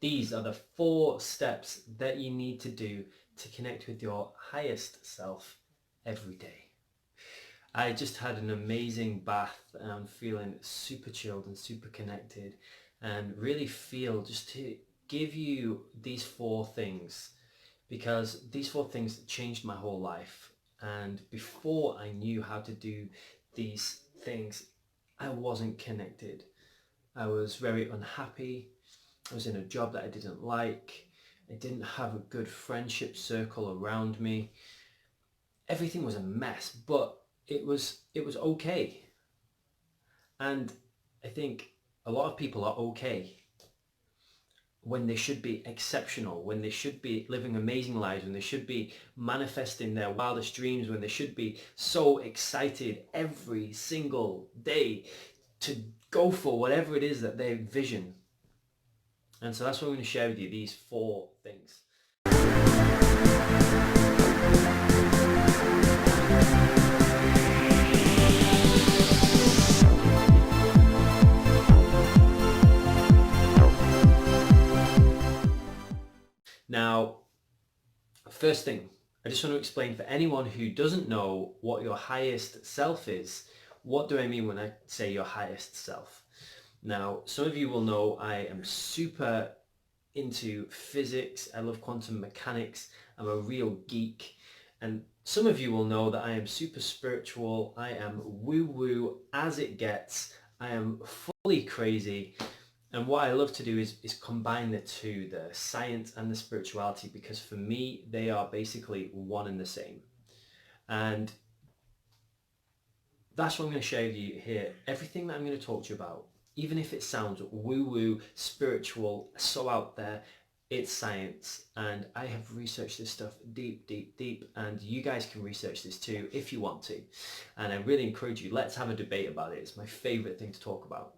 These are the 4 steps that you need to do to connect with your highest self every day. I just had an amazing bath and I'm feeling super chilled and super connected, and really feel just to give you these 4 things, because these 4 things changed my whole life. And before I knew how to do these things, I wasn't connected. I was very unhappy. I was in a job that I didn't like. I didn't have a good friendship circle around me. Everything was a mess, but it was okay. And I think a lot of people are okay when they should be exceptional, when they should be living amazing lives, when they should be manifesting their wildest dreams, when they should be so excited every single day to go for whatever it is that they vision. And so that's what I'm going to share with you, these 4 things. Now, first thing, I just want to explain for anyone who doesn't know what your highest self is, what do I mean when I say your highest self? Now, some of you will know I am super into physics. I love quantum mechanics. I'm a real geek. And some of you will know that I am super spiritual. I am woo-woo as it gets. I am fully crazy. And what I love to do is combine the two, the science and the spirituality, because for me, they are basically one and the same. And that's what I'm going to share with you here. Everything that I'm going to talk to you about, even if it sounds woo-woo, spiritual, so out there, it's science. And I have researched this stuff deep, deep, deep. And you guys can research this too if you want to. And I really encourage you, let's have a debate about it. It's my favorite thing to talk about.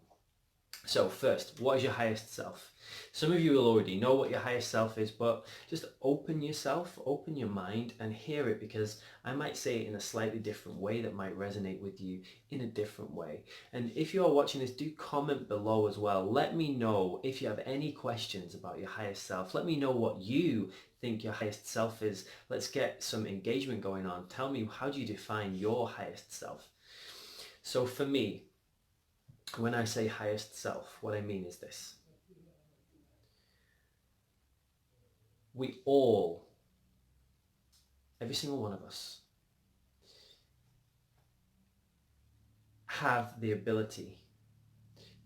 So first, what is your highest self? Some of you will already know what your highest self is, but just open yourself, open your mind and hear it, because I might say it in a slightly different way that might resonate with you in a different way. And if you are watching this, do comment below as well. Let me know if you have any questions about your highest self. Let me know what you think your highest self is. Let's get some engagement going on. Tell me, how do you define your highest self? So for me, when I say highest self, what I mean is this. We all, every single one of us, have the ability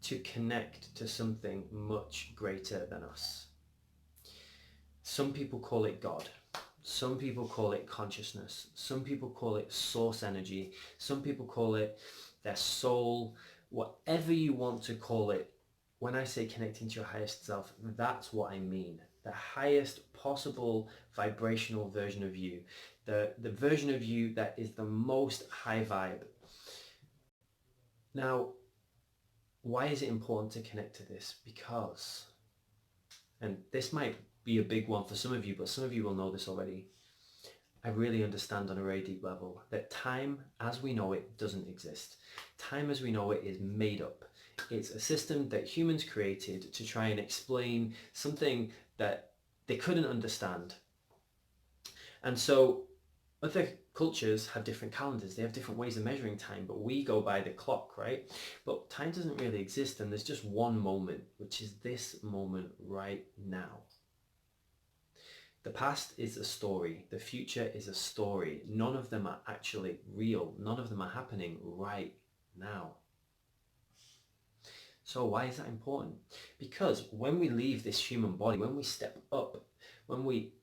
to connect to something much greater than us. Some people call it God. Some people call it consciousness. Some people call it source energy. Some people call it their soul. Whatever you want to call it, when I say connecting to your highest self, that's what I mean. The highest possible vibrational version of you. The version of you that is the most high vibe. Now, why is it important to connect to this? Because, and this might be a big one for some of you, but some of you will know this already, I really understand on a very deep level that time as we know it doesn't exist. Time as we know it is made up. It's a system that humans created to try and explain something that they couldn't understand. And so other cultures have different calendars, they have different ways of measuring time, but we go by the clock, right? But time doesn't really exist, and there's just one moment, which is this moment right now. The past is a story, the future is a story. None of them are actually real. None of them are happening right now. So why is that important? Because when we leave this human body, when we step up,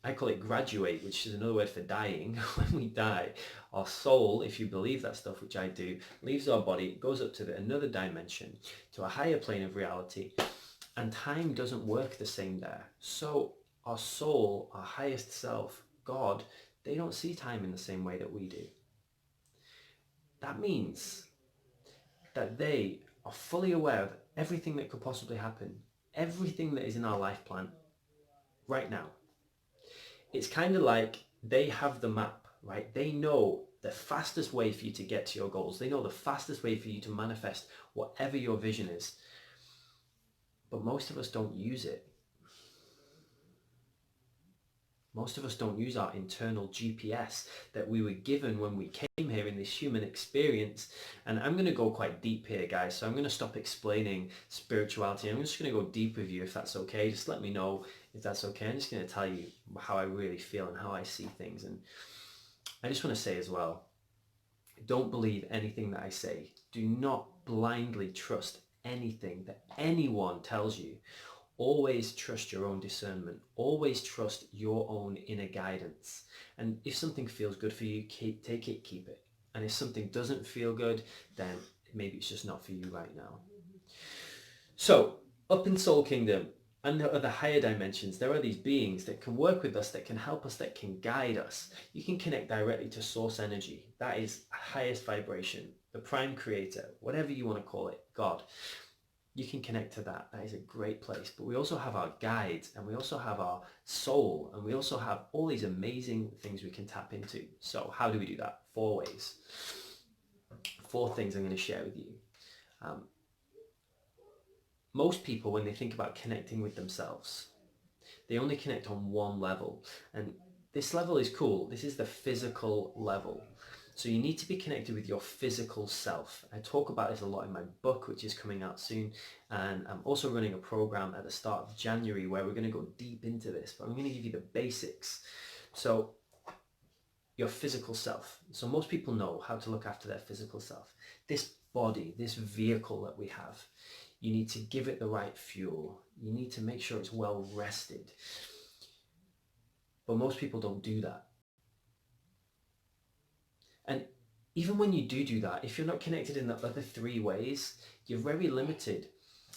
I call it graduate, which is another word for dying, when we die, our soul, if you believe that stuff, which I do, leaves our body, goes up to another dimension, to a higher plane of reality, and time doesn't work the same there. So our soul, our highest self, God, they don't see time in the same way that we do. That means that they are fully aware of everything that could possibly happen, everything that is in our life plan right now. It's kind of like they have the map, right? They know the fastest way for you to get to your goals. They know the fastest way for you to manifest whatever your vision is. But most of us don't use it. Most of us don't use our internal GPS that we were given when we came here in this human experience. And I'm going to go quite deep here, guys. So I'm going to stop explaining spirituality. I'm just going to go deep with you if that's okay. Just let me know if that's okay. I'm just going to tell you how I really feel and how I see things. And I just want to say as well, don't believe anything that I say. Do not blindly trust anything that anyone tells you. Always trust your own discernment. Always trust your own inner guidance. And if something feels good for you, take it, keep it. And if something doesn't feel good, then maybe it's just not for you right now. So, up in Soul Kingdom and the other higher dimensions, there are these beings that can work with us, that can help us, that can guide us. You can connect directly to source energy. That is highest vibration, the prime creator, whatever you want to call it, God. You can connect to that. That is a great place. But we also have our guides, and we also have our soul, and we also have all these amazing things we can tap into. So how do we do that? 4 ways. 4 things I'm going to share with you. Most people, when they think about connecting with themselves, they only connect on one level. And this level is cool. This is the physical level. So you need to be connected with your physical self. I talk about this a lot in my book, which is coming out soon. And I'm also running a program at the start of January where we're going to go deep into this, but I'm going to give you the basics. So your physical self. So most people know how to look after their physical self. This body, this vehicle that we have, you need to give it the right fuel. You need to make sure it's well rested. But most people don't do that. And even when you do that, if you're not connected in the other 3 ways, you're very limited,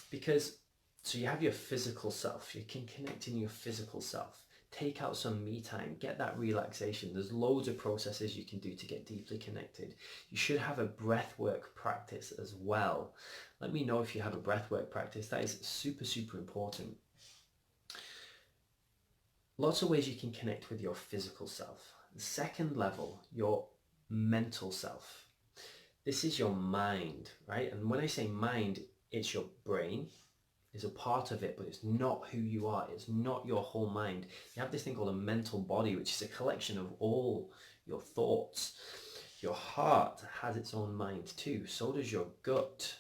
because so you have your physical self. You can connect in your physical self. Take out some me time, get that relaxation. There's loads of processes you can do to get deeply connected. You should have a breathwork practice as well. Let me know if you have a breathwork practice. That is super, super important. Lots of ways you can connect with your physical self. The second level, your mental self. This is your mind, right? And when I say mind, it's your brain. It's a part of it, but it's not who you are. It's not your whole mind. You have this thing called a mental body, which is a collection of all your thoughts. Your heart has its own mind too. So does your gut.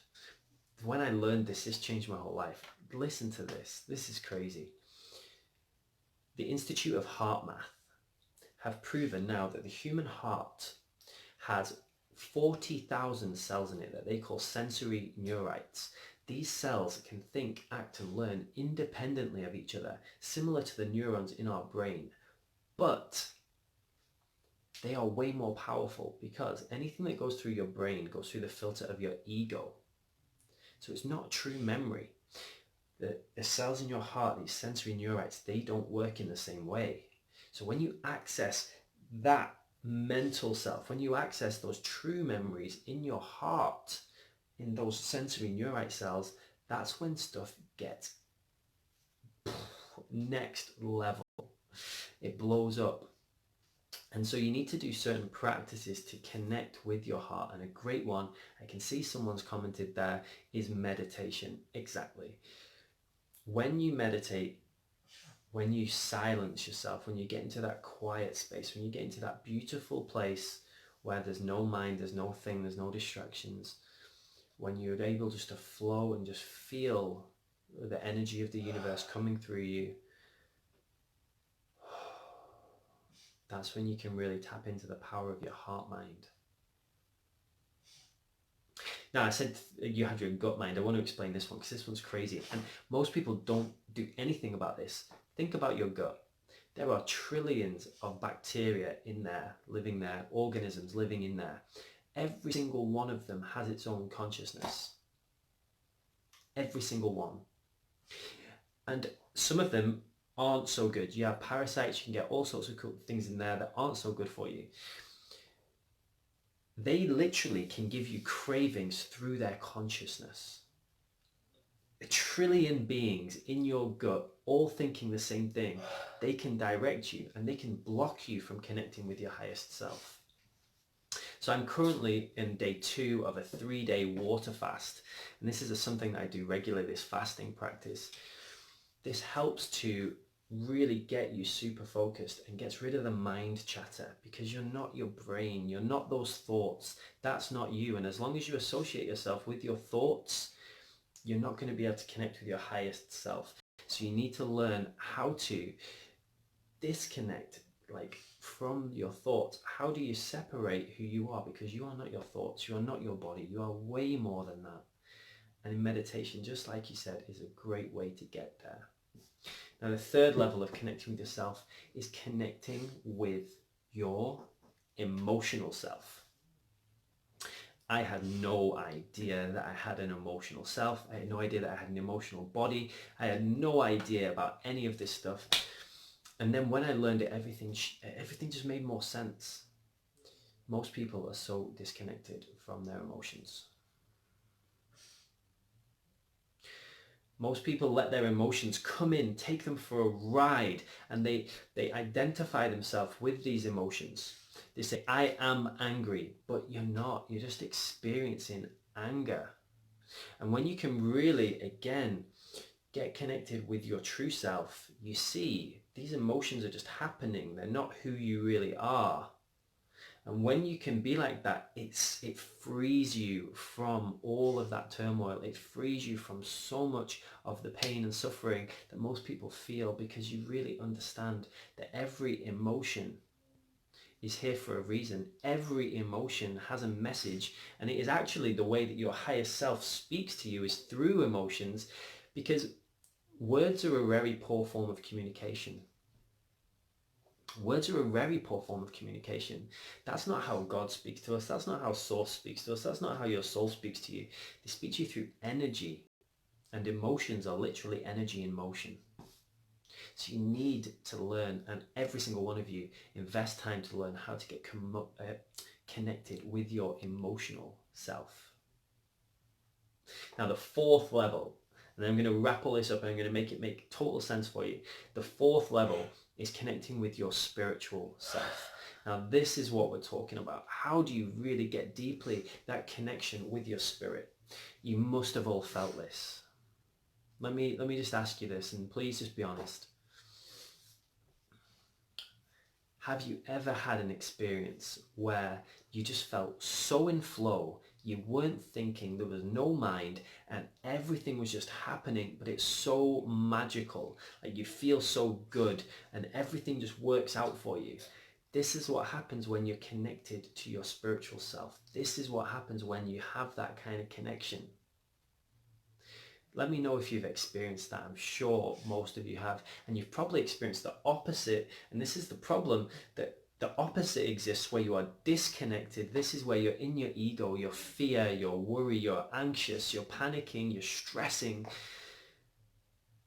When I learned this changed my whole life. Listen to this. This is crazy. The Institute of Heart Math have proven now that the human heart has 40,000 cells in it that they call sensory neurites. These cells can think, act, and learn independently of each other, similar to the neurons in our brain. But they are way more powerful because anything that goes through your brain goes through the filter of your ego. So it's not true memory. The cells in your heart, these sensory neurites, they don't work in the same way. So when you access that mental self, when you access those true memories in your heart, in those sensory neurite cells, that's when stuff gets next level. It blows up. And so you need to do certain practices to connect with your heart. And a great one, I can see someone's commented there, is meditation. Exactly. When you meditate, when you silence yourself, when you get into that quiet space, when you get into that beautiful place where there's no mind, there's no thing, there's no distractions, when you're able just to flow and just feel the energy of the universe coming through you, that's when you can really tap into the power of your heart mind. Now, I said you have your gut mind. I want to explain this one because this one's crazy. And most people don't do anything about this. Think about your gut. There are trillions of bacteria in there, living there, organisms living in there. Every single one of them has its own consciousness. Every single one. And some of them aren't so good. You have parasites, you can get all sorts of cool things in there that aren't so good for you. They literally can give you cravings through their consciousness. A trillion beings in your gut, all thinking the same thing. They can direct you and they can block you from connecting with your highest self. So I'm currently in day 2 of a 3-day water fast. And this is something that I do regularly, this fasting practice. This helps to really get you super focused and gets rid of the mind chatter, because you're not your brain, you're not those thoughts. That's not you. And as long as you associate yourself with your thoughts, you're not going to be able to connect with your highest self. So you need to learn how to disconnect from your thoughts. How do you separate who you are? Because you are not your thoughts, you are not your body, you are way more than that. And in meditation, just like you said, is a great way to get there. Now, the third level of connecting with yourself is connecting with your emotional self. I had no idea that I had an emotional self. I had no idea that I had an emotional body. I had no idea about any of this stuff. And then when I learned it, everything just made more sense. Most people are so disconnected from their emotions. Most people let their emotions come in, take them for a ride, and they identify themselves with these emotions. They say, I am angry, but you're not. You're just experiencing anger. And when you can really, again, get connected with your true self, you see these emotions are just happening. They're not who you really are. And when you can be like that, it frees you from all of that turmoil. It frees you from so much of the pain and suffering that most people feel, because you really understand that every emotion is here for a reason. Every emotion has a message, and it is actually the way that your higher self speaks to you is through emotions, because words are a very poor form of communication. Words are a very poor form of communication. That's not how God speaks to us. That's not how Source speaks to us. That's not how your soul speaks to you. They speak to you through energy, and emotions are literally energy in motion. So you need to learn, and every single one of you invest time to learn how to get connected with your emotional self. Now, the fourth level, and I'm going to wrap all this up and I'm going to make it make total sense for you. The fourth level is connecting with your spiritual self. Now, this is what we're talking about. How do you really get deeply that connection with your spirit? You must have all felt this. Let me just ask you this, and please just be honest. Have you ever had an experience where you just felt so in flow, you weren't thinking, there was no mind, and everything was just happening, but it's so magical, like you feel so good and everything just works out for you? This is what happens when you're connected to your spiritual self. This is what happens when you have that kind of connection. Let me know if you've experienced that. I'm sure most of you have. And you've probably experienced the opposite. And this is the problem, that the opposite exists where you are disconnected. This is where you're in your ego, your fear, your worry, you're anxious, you're panicking, you're stressing.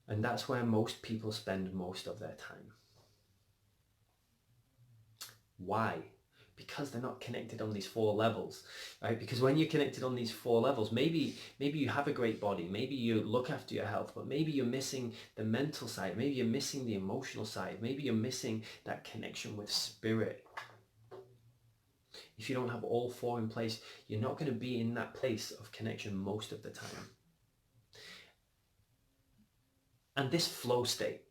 And that's where most people spend most of their time. Why? Because they're not connected on these four levels, right? Because when you're connected on these four levels, maybe you have a great body, maybe you look after your health, but maybe you're missing the mental side, maybe you're missing the emotional side, maybe you're missing that connection with spirit. If you don't have all four in place, you're not going to be in that place of connection most of the time. And this flow state,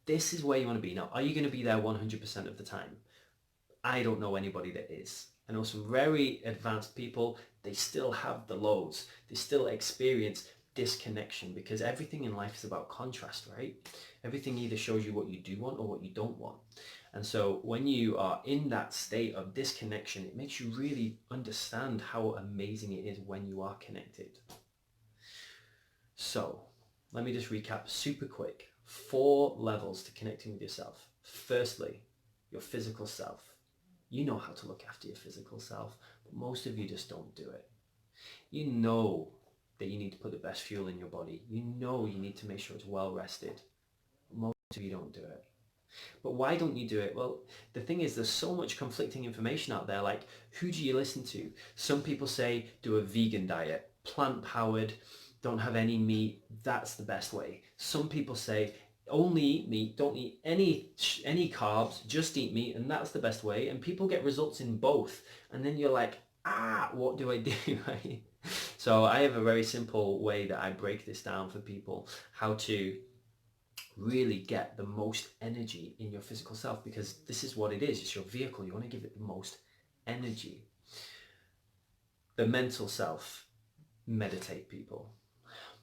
this is where you want to be. Now, are you going to be there 100% of the time? I don't know anybody that is. I know some very advanced people, they still have the lows. They still experience disconnection, because everything in life is about contrast, right? Everything either shows you what you do want or what you don't want. And so when you are in that state of disconnection, it makes you really understand how amazing it is when you are connected. So let me just recap super quick. 4 levels to connecting with yourself. Firstly, your physical self. You know how to look after your physical self, but most of you just don't do it. You know that you need to put the best fuel in your body. You know you need to make sure it's well rested. Most of you don't do it. But why don't you do it? Well, the thing is, there's so much conflicting information out there. Like, who do you listen to? Some people say do a vegan diet, plant-powered, don't have any meat. That's the best way. Some people say only eat meat, don't eat any carbs, just eat meat, and that's the best way. And people get results in both. And then you're like, what do I do? Right? So I have a very simple way that I break this down for people, how to really get the most energy in your physical self, because this is what it is. It's your vehicle. You want to give it the most energy. The mental self, meditate, people.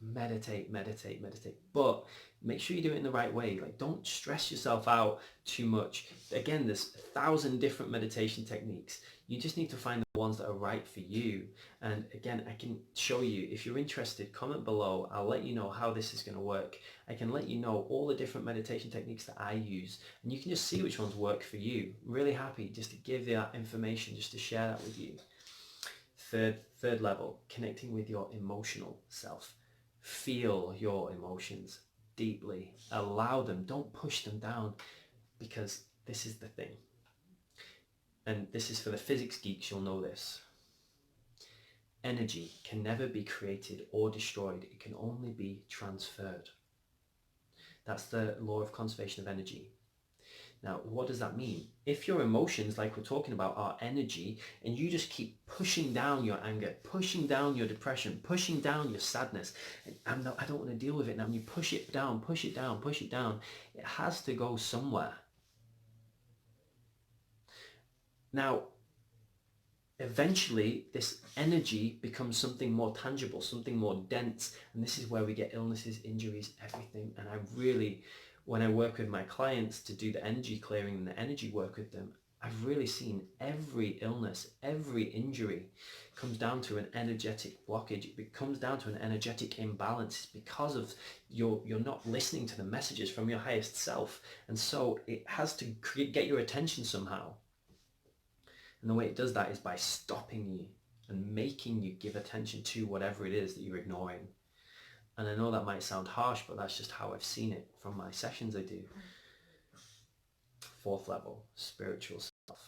Meditate, meditate, meditate. But make sure you do it in the right way. Like, don't stress yourself out too much. Again, there's 1,000 different meditation techniques. You just need to find the ones that are right for you. And again, I can show you, if you're interested, comment below. I'll let you know how this is going to work. I can let you know all the different meditation techniques that I use, and you can just see which ones work for you. Really happy just to give you that information, just to share that with you. Third level, connecting with your emotional self. Feel your emotions deeply. Allow them. Don't push them down, because this is the thing. And this is for the physics geeks, you'll know this. Energy can never be created or destroyed. It can only be transferred. That's the law of conservation of energy. Now, what does that mean? If your emotions, like we're talking about, are energy, and you just keep pushing down your anger, pushing down your depression, pushing down your sadness, and I don't want to deal with it now, and you push it down, push it down, push it down, it has to go somewhere. Now, eventually, this energy becomes something more tangible, something more dense, and this is where we get illnesses, injuries, everything. And I really, when I work with my clients to do the energy clearing and the energy work with them, I've really seen every illness, every injury comes down to an energetic blockage. It comes down to an energetic imbalance. It's because of you're not listening to the messages from your highest self. And so it has to get your attention somehow. And the way it does that is by stopping you and making you give attention to whatever it is that you're ignoring. And I know that might sound harsh, but that's just how I've seen it from my sessions I do. Fourth level, spiritual self.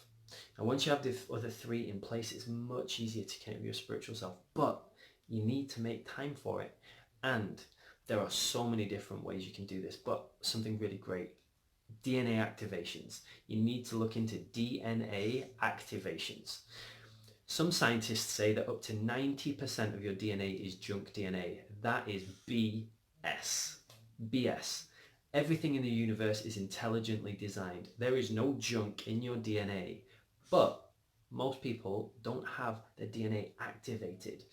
And once you have the other three in place, it's much easier to connect with your spiritual self, but you need to make time for it. And there are so many different ways you can do this, but something really great. DNA activations. You need to look into DNA activations. Some scientists say that up to 90% of your DNA is junk DNA. That is BS. BS. Everything in the universe is intelligently designed. There is no junk in your DNA, but most people don't have their DNA activated.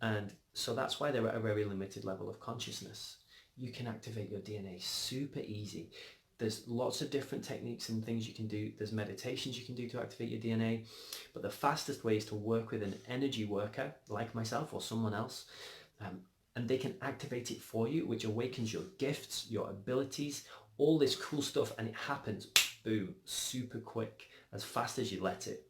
And so that's why they're at a very limited level of consciousness. You can activate your DNA super easy. There's lots of different techniques and things you can do. There's meditations you can do to activate your DNA, but the fastest way is to work with an energy worker like myself or someone else, and they can activate it for you, which awakens your gifts, your abilities, all this cool stuff, and it happens, boom, super quick, as fast as you let it.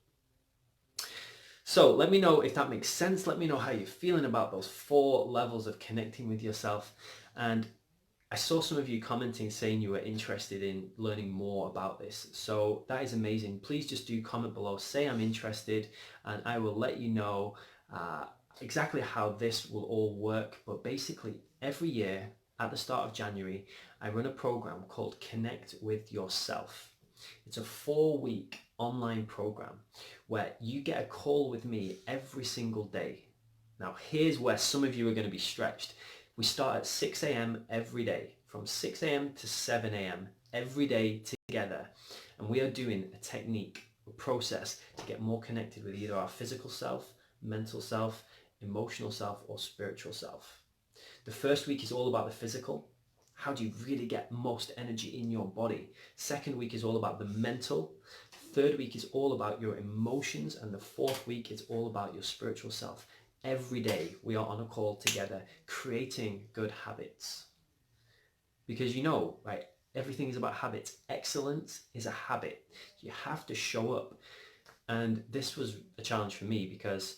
So let me know if that makes sense. Let me know how you're feeling about those 4 levels of connecting with yourself. And I saw some of you commenting saying you were interested in learning more about this. So that is amazing. Please just do comment below, say I'm interested, and I will let you know exactly how this will all work. But basically every year at the start of January, I run a program called Connect with Yourself. It's a 4-week online program where you get a call with me every single day. Now here's where some of you are going to be stretched. We start at 6 a.m. every day, from 6 a.m. to 7 a.m. every day together. And we are doing a technique, a process to get more connected with either our physical self, mental self, emotional self, or spiritual self. The first week is all about the physical. How do you really get most energy in your body? Second week is all about the mental. Third week is all about your emotions. And the fourth week is all about your spiritual self. Every day we are on a call together, creating good habits. Because you know, right, everything is about habits. Excellence is a habit. You have to show up. And this was a challenge for me, because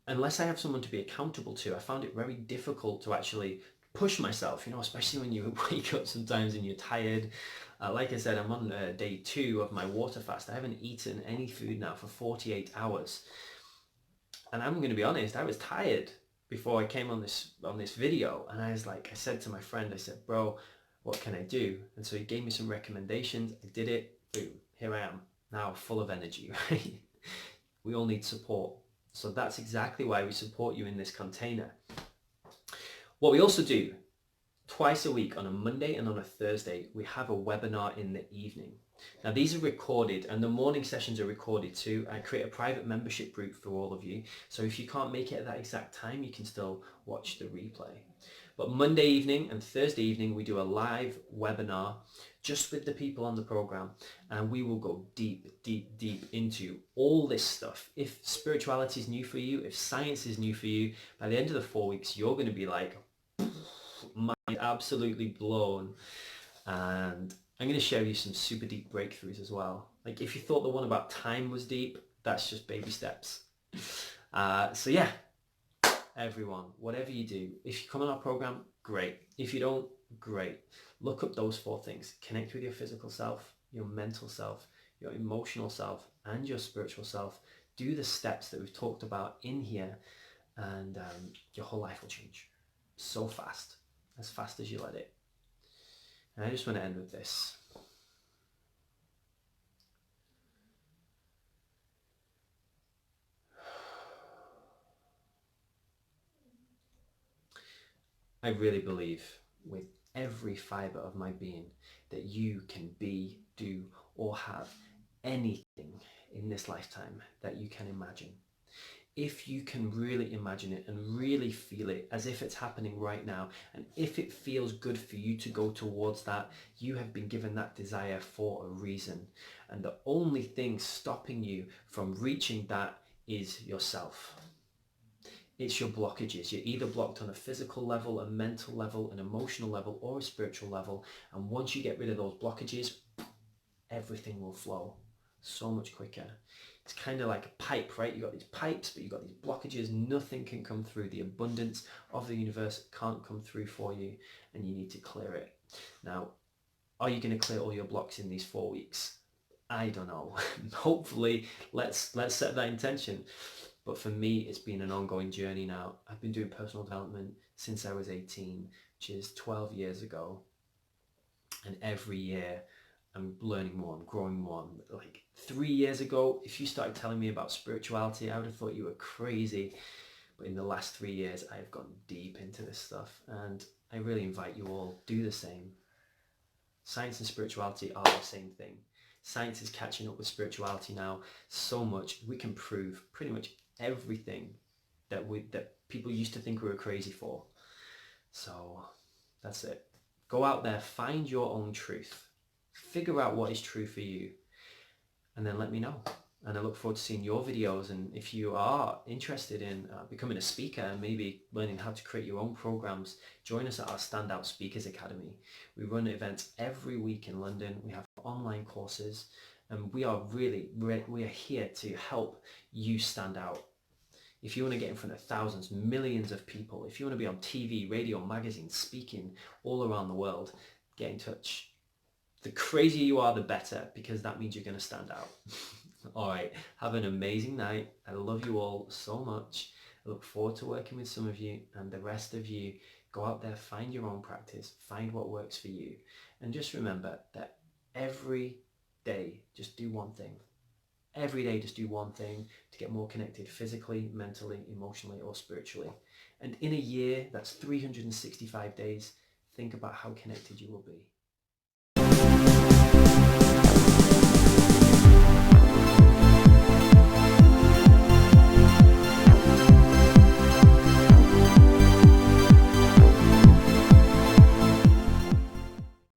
unless I have someone to be accountable to, I found it very difficult to actually push myself, you know, especially when you wake up sometimes and you're tired. Like I said, I'm on day 2 of my water fast. I haven't eaten any food now for 48 hours. And I'm going to be honest, I was tired before I came on this video, and I said to my friend, I said, bro, what can I do? And so he gave me some recommendations. I did it. Boom, here I am now, full of energy, right? We all need support. So that's exactly why we support you in this container. What we also do Twice a week on a Monday and on a Thursday, we have a webinar in the evening. Now these are recorded and the morning sessions are recorded too. I create a private membership group for all of you. So if you can't make it at that exact time, you can still watch the replay. But Monday evening and Thursday evening, we do a live webinar just with the people on the program, and we will go deep, deep, deep into all this stuff. If spirituality is new for you, if science is new for you, by the end of the 4 weeks, you're going to be like, mind absolutely blown. And I'm going to share you some super deep breakthroughs as well. Like if you thought the one about time was deep, that's just baby steps. So yeah, everyone, whatever you do, if you come on our program, great. If you don't, great. Look up those 4 things. Connect with your physical self, your mental self, your emotional self, and your spiritual self. Do the steps that we've talked about in here, and your whole life will change so fast, as fast as you let it. And I just want to end with this. I really believe with every fiber of my being that you can be, do, or have anything in this lifetime that you can imagine. If you can really imagine it and really feel it as if it's happening right now, and if it feels good for you to go towards that, you have been given that desire for a reason. And the only thing stopping you from reaching that is yourself. It's your blockages. You're either blocked on a physical level, a mental level, an emotional level, or a spiritual level. And once you get rid of those blockages, everything will flow so much quicker. It's kind of like a pipe, right? You've got these pipes, but you've got these blockages. Nothing can come through. The abundance of the universe can't come through for you, and you need to clear it. Now, are you going to clear all your blocks in these 4 weeks? I don't know. Hopefully, let's set that intention. But for me, it's been an ongoing journey now. I've been doing personal development since I was 18, which is 12 years ago. And every year I'm learning more, I'm growing more. Like 3 years ago, if you started telling me about spirituality, I would have thought you were crazy. But in the last 3 years, I've gone deep into this stuff. And I really invite you all, do the same. Science and spirituality are the same thing. Science is catching up with spirituality now so much. We can prove pretty much everything that people used to think we were crazy for. So that's it. Go out there, find your own truth, figure out what is true for you, and then let me know. And I look forward to seeing your videos. And if you are interested in becoming a speaker and maybe learning how to create your own programs, join us at our Standout Speakers Academy. We run events every week in London. We have online courses, and we are here to help you stand out. If you want to get in front of thousands, millions of people, if you want to be on TV, radio, magazines, speaking all around the world, get in touch. The crazier you are, the better, because that means you're going to stand out. All right, have an amazing night. I love you all so much. I look forward to working with some of you, and the rest of you, go out there, find your own practice, find what works for you. And just remember that every day, just do one thing. Every day, just do one thing to get more connected physically, mentally, emotionally, or spiritually. And in a year, that's 365 days, think about how connected you will be.